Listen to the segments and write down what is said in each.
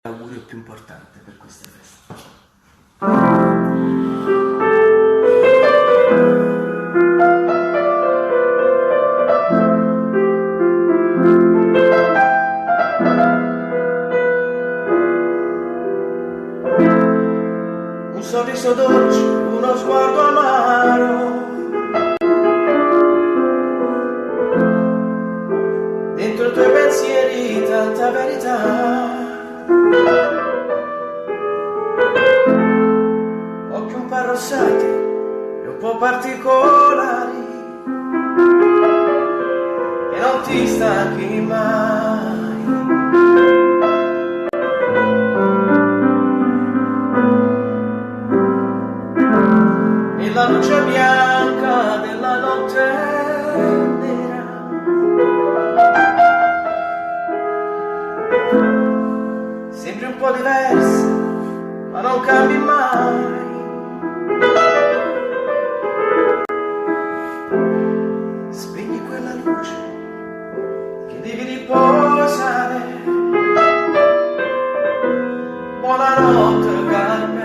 l'augurio più importante per queste feste. Un sorriso dolce, uno sguardo amaro, dentro i tuoi pensieri tanta verità. Occhi un po' arrossati e un po' particolari, e non ti stanchi mai. Nella luce bianca della notte nera, sembri un po' diversa, ma non cambi mai. Spegni quella luce che devi riposare. Buonanotte, Carmen.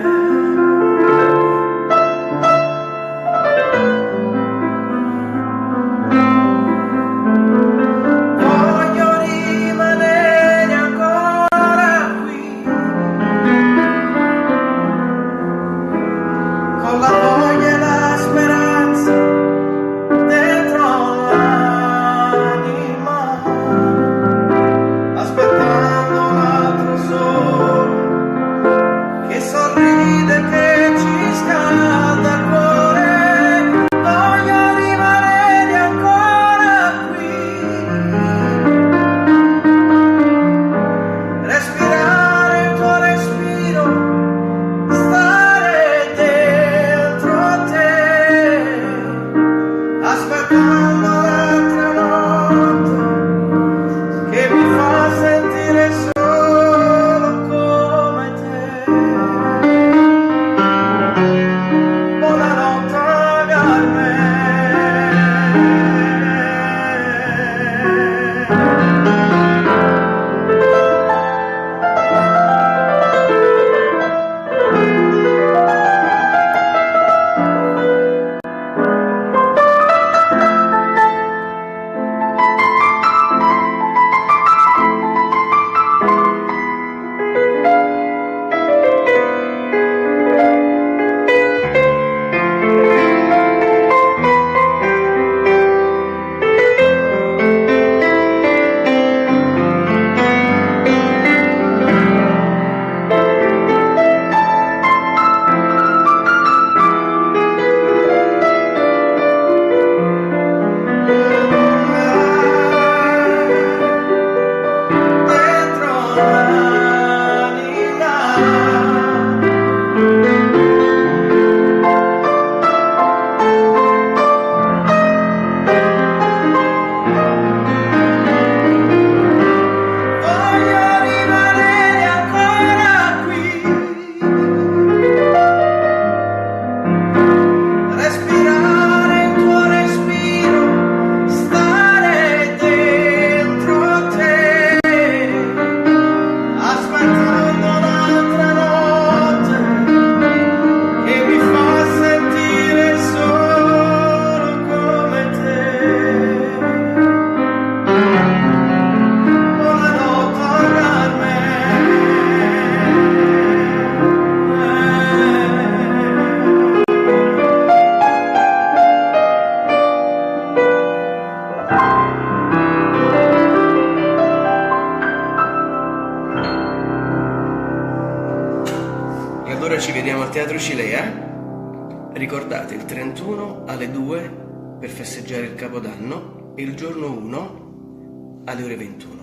E allora ci vediamo al Teatro Cilea. Ricordate, il 31 alle 2 per festeggiare il Capodanno e il giorno 1 alle ore 21.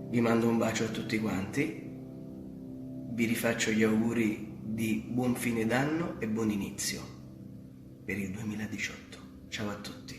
Vi mando un bacio a tutti quanti, vi rifaccio gli auguri di buon fine d'anno e buon inizio per il 2018. Ciao a tutti.